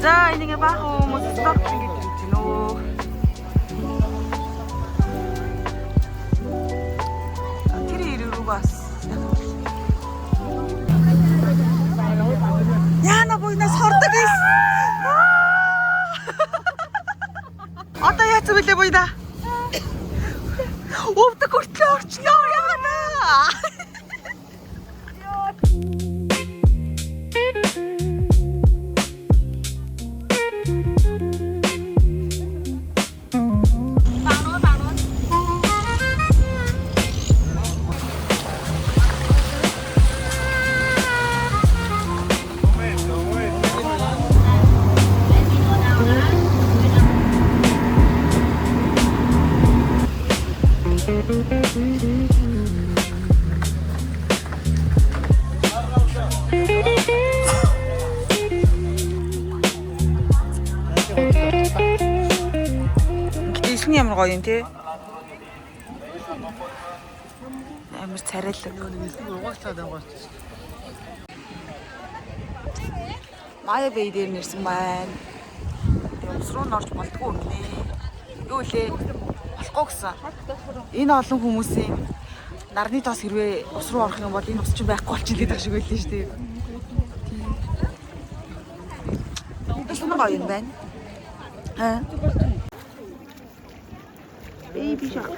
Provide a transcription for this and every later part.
За энийг баахан хүмүүс стоп ингэж хийж гинэ үү. Тэр ирүүг бас. Яна буйнаас хордог ис. Одоо яац үлээ буйда. Өвдөг хүртлээ орчлоо яана. Исний ямар гоё юм те. Амар царайлаг. Мая бэй дээр нэрсэн байна. Ус руу норж болтгүй юм нэ. Юу лээ? Болохгүй гэсэн. Энэ олон хүмүүсийн нарны тоос хэрвээ ус руу орох юм бол энэ ус чинь байхгүй болчих гэдэг шиг байлээ шүү дээ. Ийм гоё юм байна. Baby shark.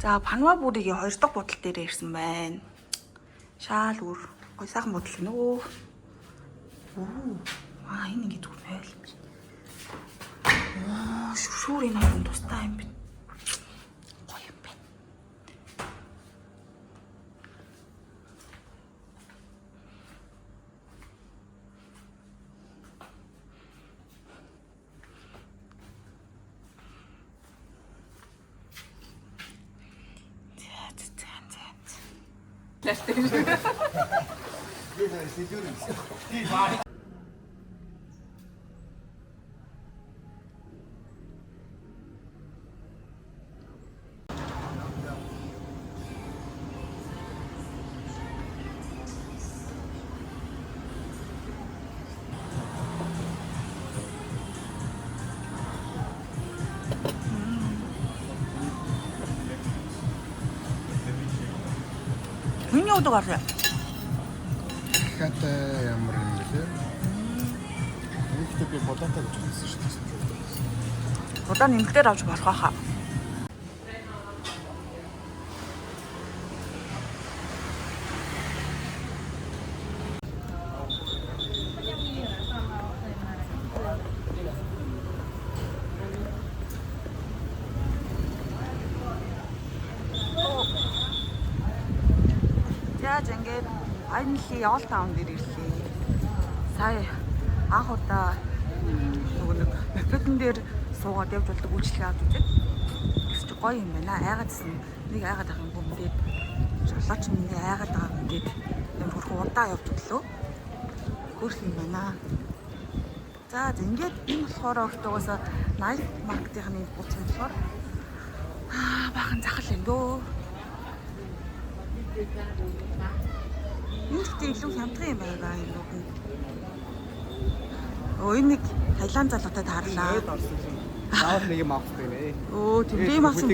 За Панама бүрийн 2 дахь бодол дээр ирсэн байна. Шаал үр гоё сайхан бодол гэнэ өө. Энэ ингэ зүг байл. Шүр энэ хоёр тустай юм байна. Гоё юм байна. Миний удаа гарсан. Хата ямар юм бэ? Ихтэй би бодлоотой гэж хэлсэн шүү дээ. Удаа нэмэлтээр авч болох байхаа. Яаж ингээд Айнли Old Town дээр ирлээ. Сая анх удаа нэг бэкэн дээр суугаад явж болдог үйлчлэг авч үзээд гэсэн чи гоё юм байна. Айгаад гэсэн нэг айгаад ах юм бөмбөд шалаач нэг айгаад байгаа юм гээд юм хөрхөн удаа явж өглөө. Хөрх юм байна. За ингээд энэ болохоор өөртөөс Night Market-ийн бууц юм болохоор бахан захал юм дөө. Энэ ихтэй илүү хямдхан юм байна энэ үг. Энэ нэг Таиланд залуутай таарлаа. Заавал нэг юм авах гэнэ. Тийм авсан.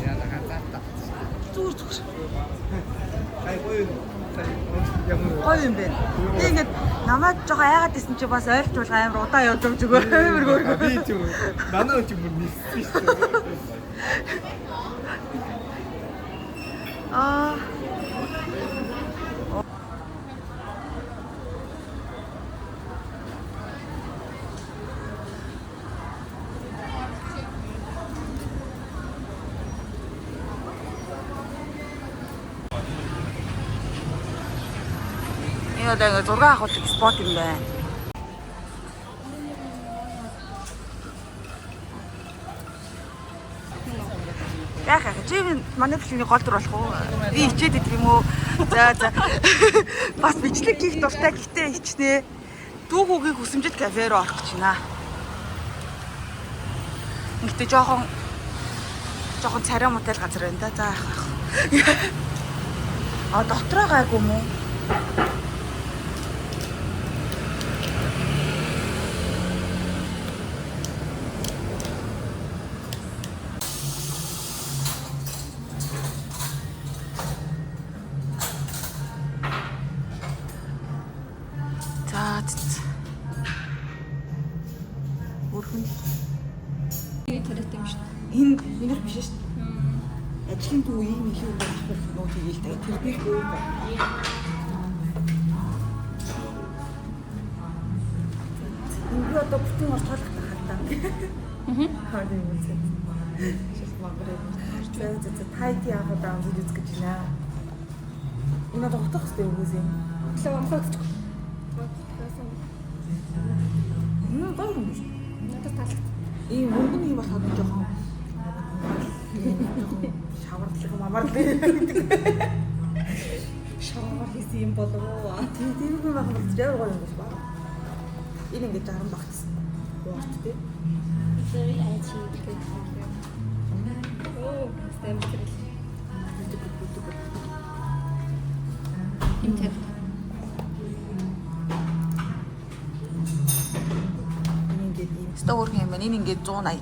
Яна ганцаа. Зүр. Хай гоё. Гоё юм байна. Би ингээд намайг жоохон айгаад исэн чи бас ойлцуулга амар удаа явж өгч өгөө. Би ч юм. Манай ч юм ниссэн шүү дээ. Энэ одоо ингээ зураг авах спот юм байна. Яхаа чи манай төлөвний гол дүр болох уу? Би хичээд идэх юм уу? За. Бас бичлэг хийх дуртай гэхдээ хичнээн. Дүүгүүгийн хүсэмжит кафе руу орох гэж байна. Гэхдээ жоохон царай мотел газар байна да. За яах. А дотроо гайгүй юм уу? Бүрхэн. Тэгээд тариатай юм шүү. Энэ минер биш шүү. Ажлын дүү ийм их юм авах нөө хийгээл та тэр би хөө. Энэ одоо бүтэн орчуулах тахалтай. Хаад юм үзээ. Шил маграа. За тайт яах удаа амжиж үзэж байна. Энэ одоо утгах хэрэгтэй юм үзээ. Лав амхагч. Гол юм биш. Надад таалагдсан. Ийм мөнгөний юм болоход жоохон шаварлах мамарлаа гэдэг. Шавар хийсэн юм болов уу? Тийм юм байх бол зөөр гоё юм биш ба. Энэ ингээд даран багтсан. Уурт тий. Very itchy гэдэг юм. Оо, стэмтэл. Интер. Стоор юм байна. Энэ ингээд 180.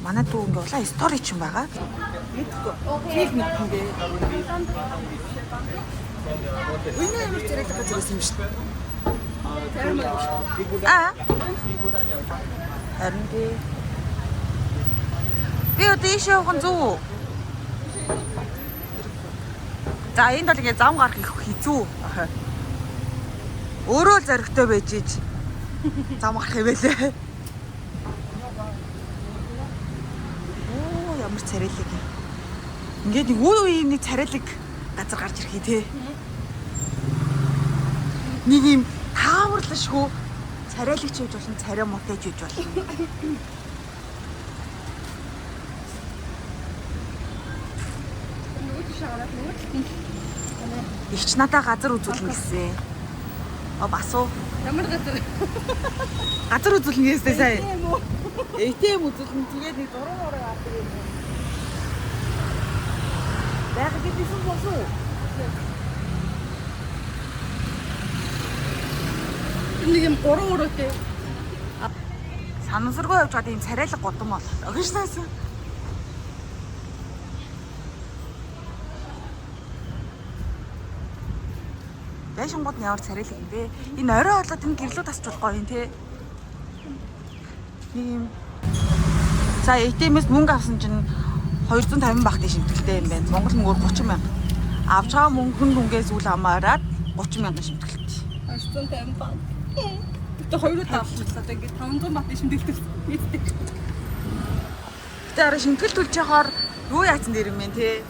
Манай дүү ингээ улаан стори ч юм байгаа. Мэдгүй. Фиг мэдгүй. Энэ ямар зэрэг газар байсан юм шүү дээ. Харин тий. Би одоо ийш явах нь зүг. За энд бол ингээ зам гарах их хэцүү. Өөрөө л зоригтой байж иж зам гарах юм байлээ. Ямар царайлаг юм. Ингээд нэг үе ийм нэг царайлаг газар гарч ирхий те. Нэг ийм тааварлашгүй царайлагч хийж болно, царай мотэж хийж болно. Игч надаа газар үзүүлнэ гэсэн. Бас уу? Ямар газар? Газар үзүүлнэ гэсэн сая. ATM үзүүлнэ. Тэгээд нэг дуруу авдаг юм. Яг гэдэгсэн босоо. Нэг юм 3 өрөөтэй. Санамсаргүй явж байгаа тийм царайлаг годом бол. Өгшнээс. Яшингууд нь ямар царайлаг юм бэ? Энэ орой болоод энэ гэрлүү тасч болохгүй юм те. Нэг юм. За ATM-с мөнгө авсан чинь 250 багтын шимтгэлтэй юм байна. Монгол мөнгөөр 30 мянга. Авч байгаа мөнгөнд үнгээс үл хамааран 30 мянган шимтгэлтэй. 250 баг. Тэ хоёроо тавчлаа. Тэгээд 500 багтын шимтгэлтэй. Тэ арай шимтгэл төлж яхаар юу яатсан дээр юм бэ те?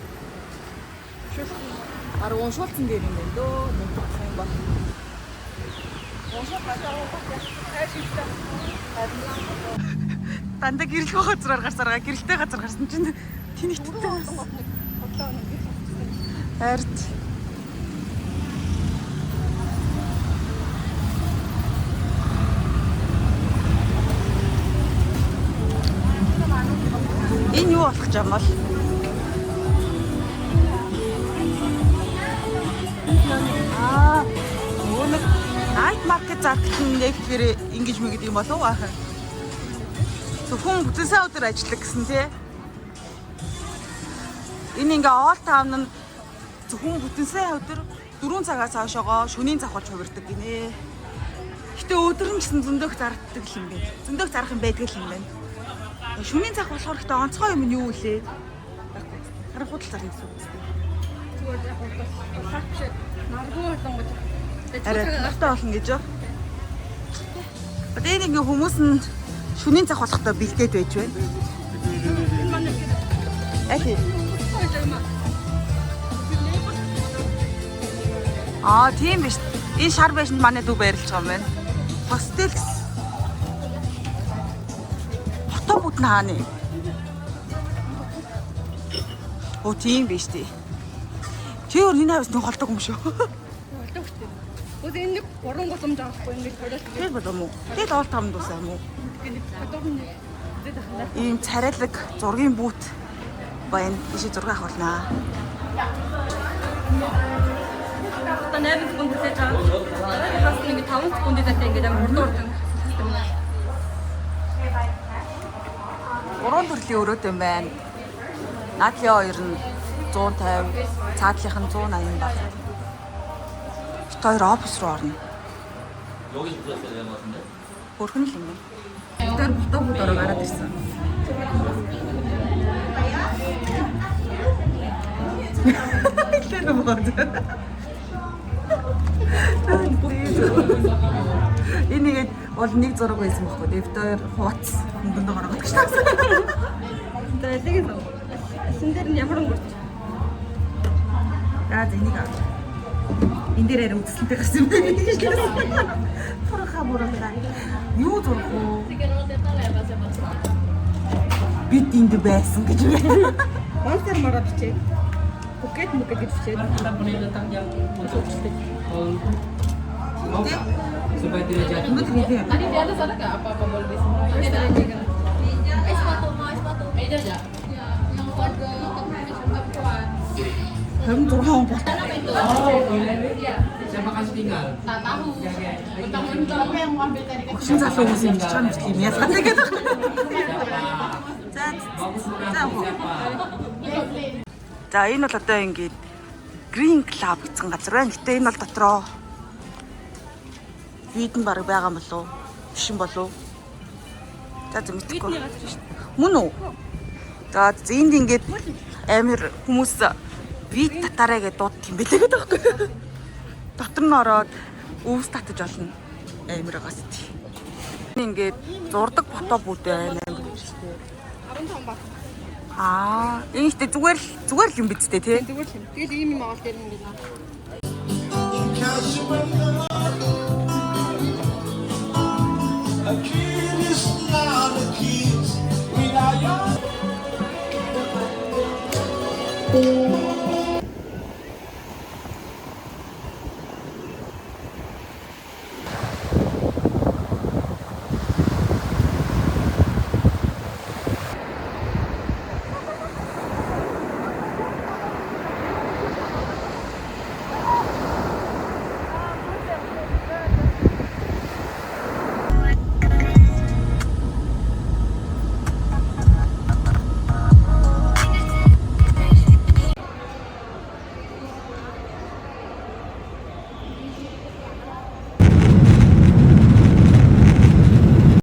Арай уншуулсан дээр юм байна дөө. Мөнгө авах юм бол. Уншуулах дандаа гэрэлгүй газраар гарсараа гэрэлтэй газар гарсан чинь тэнийгтэй. Харт. Энэ юу болох юм бол? Нэг night market зардлын нэгтгэр ингэж мэгдэг юм болов аа. Зөвхөн бүтэн сая өдөр ажиллах гэсэн тий. Энэ ингээ all town нь зөвхөн бүтэн сая өдөр 4 цагаас хойшоогоо шөнийн завхалж хувирдаг гинэ. Гэтэ өдөр нь гэсэн зөндөх зарддаг юм бэ. Зөндөх зарах юм байдаг юм байна. Шөнийн завх болохоор ихтэй онцгой юм нь юу вэ? Харанхуй зар гэсэн үг үстэй. Зүгээр яг хаач наргуу болонгод арай тохтой болно гэж юу? Одоо ингээ хүмүүс нь шөнийн цаг болохдоо бэлдээд байж байна. Ахи. Аа тийм биш. Энэ шар байшинд манай дүү байрлаж байгаа юм байна. Хостел гэсэн. Хотоо бүдэн хааны. Оо тийм биш тий. Чи өөр энэ хавьс нэг холдог юм шүү. Болдог шүү. Өөд энэ нэг 3 голомж авахгүй ингэж хойлол. Тэр болов уу? Тэгэл оол тавд дуусаа юм уу? Ийм царайлаг зургийн бүүт байна. Тийш зураг авах болно. Одоо 8 секунд хийж байгаа. Хас нэг 5 секунд дээр ингэж амар хурдан. Уран төрлийн өрөөд юм байна. Наадлийн хоёр нь 150, цаадлынх нь 180 баг. Бид хоёр офис руу орно. Хөрхөн л юм байна. Бид хоёр бутаа ороо гараад ирсэн. Тэр бод. Энийг бол нэг зураг байсан байхгүй. Бид хоёр хууц хөнгөнд гараад гэж таасан. Тэгээд эсэн дээр нь ямар өнгөрч. За энийг авч. Энд дээр үзэсгэлэнтэй гарсан юм байна. Пурха бураа. Юу зурх уу? Бид энд байсан гэж байна. Монстер мараа бичээ. Букет мукет гэж бичээ. Supaya tidak jatuh. Tadi di atas ada nggak apa-apa boleh semua? Sepatu mau sepatu. Beda aja. Yang buat ke perempuan. Kamu turun apa? Siapa kasih tinggal? Tak tahu. Mentang-mentang apa yang mau ambil tadi kan? Since aku masih bicara muslim ya, saya gitu. За энэ бол одоо ингээд Green Club гэсэн газар байна. Гэтэ энэ бол дотроо видэн баг байгаа юм болов уу? Биш юм болов уу? За мэдээгүй. Мөн үү? За энд ингээд амир хүмүүс вид татараа гэдээ дууд юм бэлээ гэдэг байхгүй. Дотор нь ороод өвс татаж олно. Амир байгаас тий. Ингээд зурдаг фото бүүд байна амир хэрэгтэй. 15 бат. Аа, энэ ихтэй зүгээр л юм биз дээ тий. Зүгээр л юм. Тэгэл ийм юм аваад ирнэ гэнэ. A kid is not a kid without your